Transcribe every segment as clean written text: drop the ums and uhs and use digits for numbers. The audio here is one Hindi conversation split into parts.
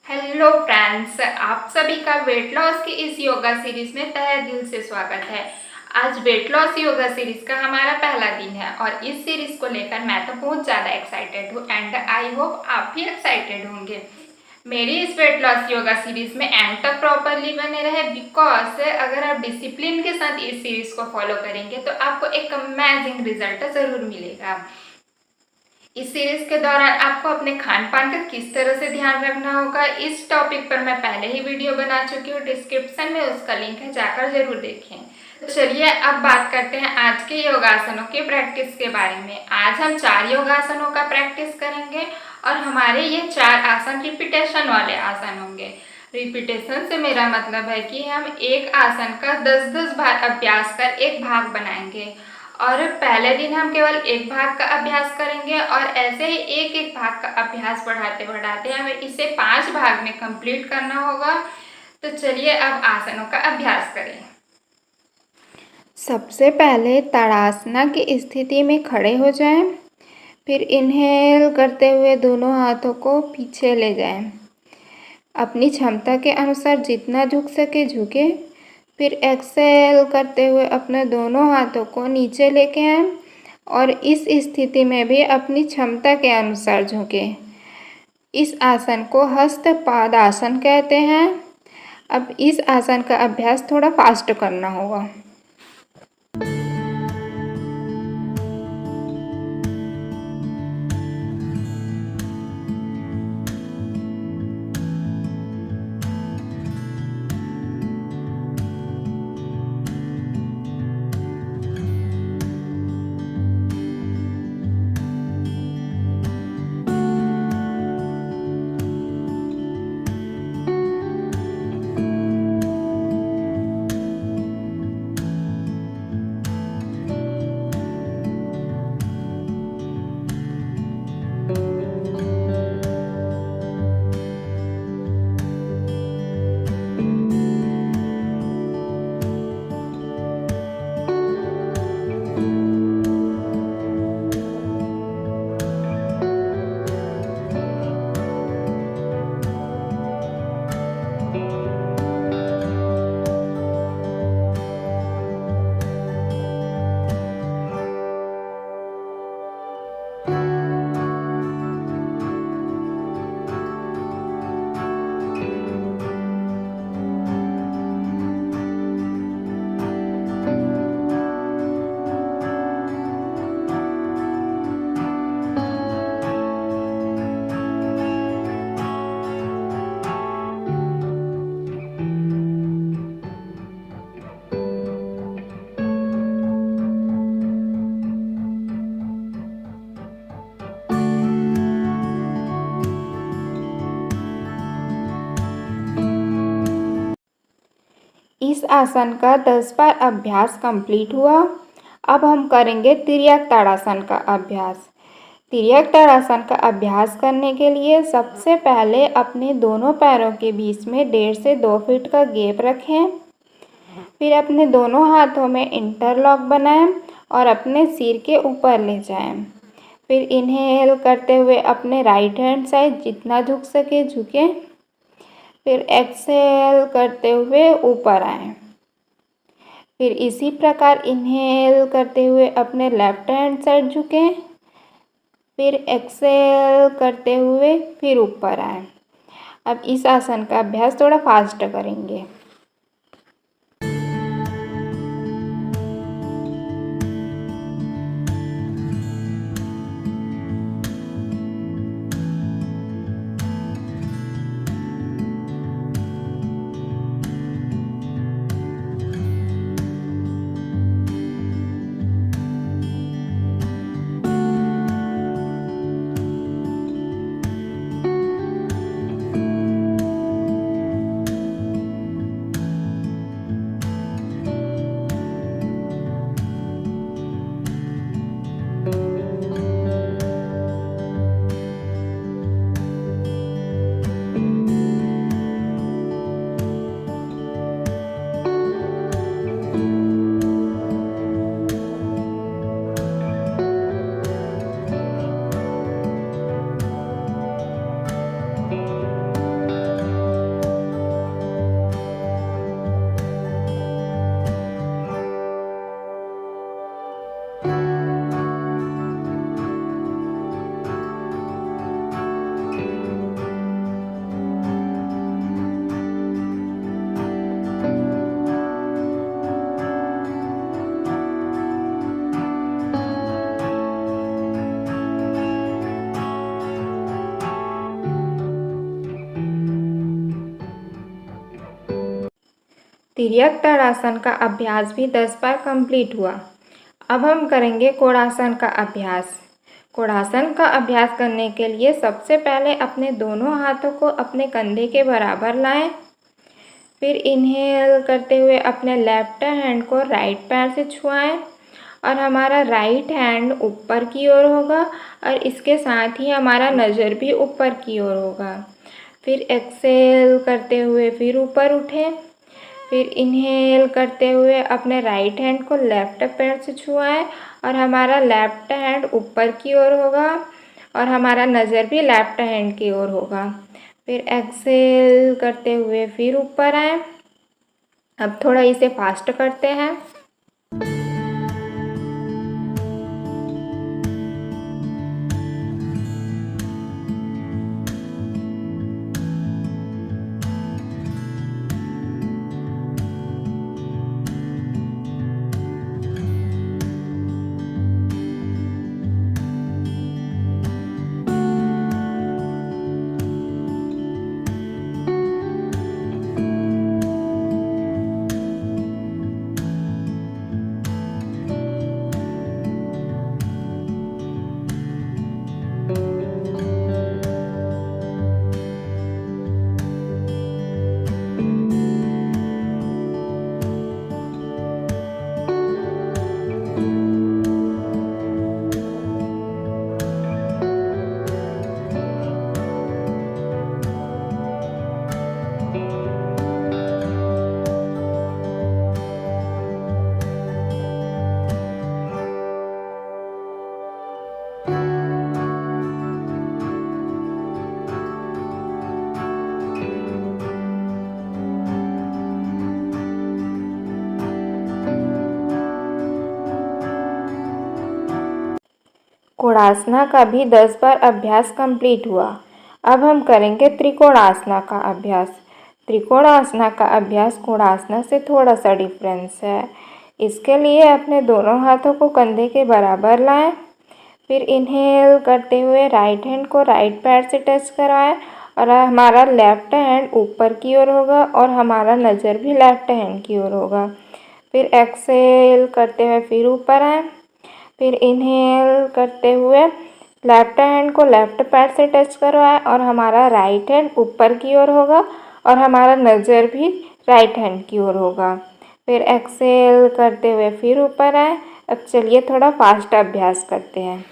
हेलो फ्रेंड्स, आप सभी का वेट लॉस की इस योगा सीरीज में तहे दिल से स्वागत है। आज वेट लॉस योगा सीरीज का हमारा पहला दिन है और इस सीरीज को लेकर मैं तो बहुत ज़्यादा एक्साइटेड हूँ एंड आई होप आप भी एक्साइटेड होंगे। मेरी इस वेट लॉस योगा सीरीज में एंड तक प्रॉपरली बने रहे बिकॉज अगर आप डिसिप्लिन के साथ इस सीरीज को फॉलो करेंगे तो आपको एक अमेजिंग रिजल्ट ज़रूर मिलेगा। इस सीरीज के दौरान आपको अपने खान पान का किस तरह से ध्यान रखना होगा, इस टॉपिक पर मैं पहले ही वीडियो बना चुकी हूँ। डिस्क्रिप्शन में उसका लिंक है, जाकर जरूर देखें। तो चलिए अब बात करते हैं आज के योगासनों के प्रैक्टिस के बारे में। आज हम 4 योगासनों का प्रैक्टिस करेंगे और हमारे ये 4 आसन रिपीटेशन वाले आसन होंगे। रिपीटेशन से मेरा मतलब है कि हम एक आसन का 10-10 बार अभ्यास कर एक भाग बनाएंगे और पहले दिन हम केवल एक भाग का अभ्यास करेंगे और ऐसे ही एक एक भाग का अभ्यास बढ़ाते बढ़ाते हमें इसे 5 भाग में कंप्लीट करना होगा। तो चलिए अब आसनों का अभ्यास करें। सबसे पहले ताड़ासना की स्थिति में खड़े हो जाएं, फिर इनहेल करते हुए दोनों हाथों को पीछे ले जाएं। अपनी क्षमता के अनुसार जितना झुक सके झुके, फिर एक्सेल करते हुए अपने दोनों हाथों को नीचे लेके आएं और इस स्थिति में भी अपनी क्षमता के अनुसार झुकें। इस आसन को हस्तपाद आसन कहते हैं। अब इस आसन का अभ्यास थोड़ा फास्ट करना होगा। इस आसन का 10 बार अभ्यास कंप्लीट हुआ। अब हम करेंगे तिर्यक ताड़ासन का अभ्यास। तिर्यक ताड़ासन का अभ्यास करने के लिए सबसे पहले अपने दोनों पैरों के बीच में 1.5 से 2 फीट का गैप रखें। फिर अपने दोनों हाथों में इंटरलॉक बनाएं और अपने सिर के ऊपर ले जाएं। फिर इनहेल करते हुए अपने राइट हैंड साइड जितना झुक सके झुकें। फिर एक्सेल करते हुए ऊपर आएं। फिर इसी प्रकार इनहेल करते हुए अपने लेफ्ट हैंड साइड झुकें। फिर एक्सेल करते हुए फिर ऊपर आएं। अब इस आसन का अभ्यास थोड़ा फास्ट करेंगे। तिर्यक ताड़ासन का अभ्यास भी 10 बार कंप्लीट हुआ। अब हम करेंगे कोणासन का अभ्यास। कोणासन का अभ्यास करने के लिए सबसे पहले अपने दोनों हाथों को अपने कंधे के बराबर लाएं। फिर इनहेल करते हुए अपने लेफ्ट हैंड को राइट पैर से छुआएं और हमारा राइट हैंड ऊपर की ओर होगा और इसके साथ ही हमारा नज़र भी ऊपर की ओर होगा। फिर एक्सेल करते हुए फिर ऊपर उठें। फिर इनहेल करते हुए अपने राइट हैंड को लेफ्ट पैर से छुआएं और हमारा लेफ्ट हैंड ऊपर की ओर होगा और हमारा नज़र भी लेफ्ट हैंड की ओर होगा। फिर एक्सेल करते हुए फिर ऊपर आएं। अब थोड़ा इसे फास्ट करते हैं। कोणासना का भी 10 बार अभ्यास कंप्लीट हुआ। अब हम करेंगे त्रिकोणासना का अभ्यास। त्रिकोणासना का अभ्यास कोणासना से थोड़ा सा डिफरेंस है। इसके लिए अपने दोनों हाथों को कंधे के बराबर लाएं। फिर इनहेल करते हुए राइट हैंड को राइट पैर से टच कराएं और हमारा लेफ्ट हैंड ऊपर की ओर होगा और हमारा नज़र भी लेफ्ट हैंड की ओर होगा। फिर एक्सेल करते हुए फिर ऊपर आएं। फिर इनहेल करते हुए लेफ्ट हैंड को लेफ्ट पैर से टच करवाएं और हमारा राइट हैंड ऊपर की ओर होगा और हमारा नज़र भी राइट हैंड की ओर होगा। फिर एक्सेल करते हुए फिर ऊपर आएं। अब चलिए थोड़ा फास्ट अभ्यास करते हैं।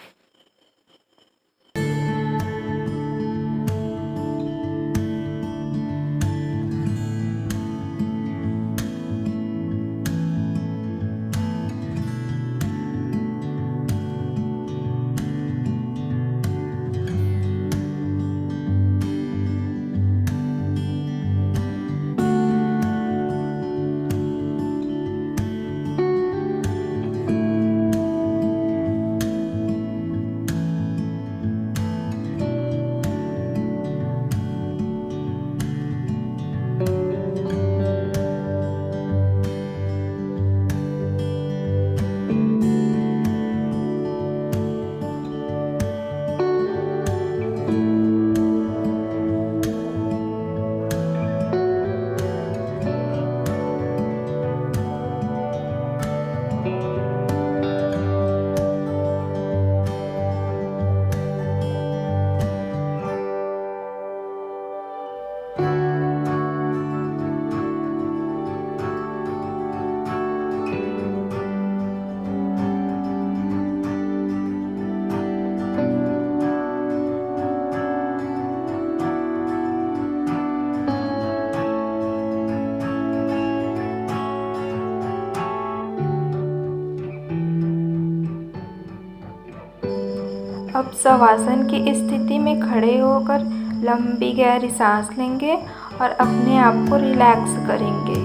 अब शवासन की स्थिति में खड़े होकर लंबी गहरी सांस लेंगे और अपने आप को रिलैक्स करेंगे।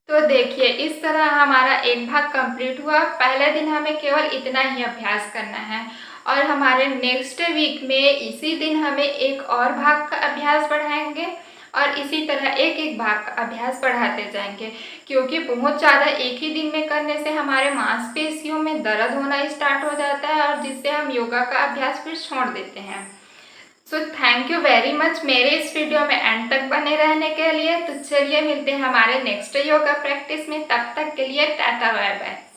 तो देखिए इस तरह हमारा एक भाग कंप्लीट हुआ। पहले दिन हमें केवल इतना ही अभ्यास करना है और हमारे नेक्स्ट वीक में इसी दिन हमें एक और भाग का अभ्यास बढ़ाएंगे और इसी तरह एक एक भाग का अभ्यास बढ़ाते जाएंगे, क्योंकि बहुत ज़्यादा एक ही दिन में करने से हमारे मांसपेशियों में दर्द होना स्टार्ट हो जाता है और जिससे हम योगा का अभ्यास फिर छोड़ देते हैं। So thank you very much मेरे इस वीडियो में एंड तक बने रहने के लिए। तो चलिए मिलते हैं हमारे नेक्स्ट योगा प्रैक्टिस में, तब तक के लिए टाटा बाय बाय।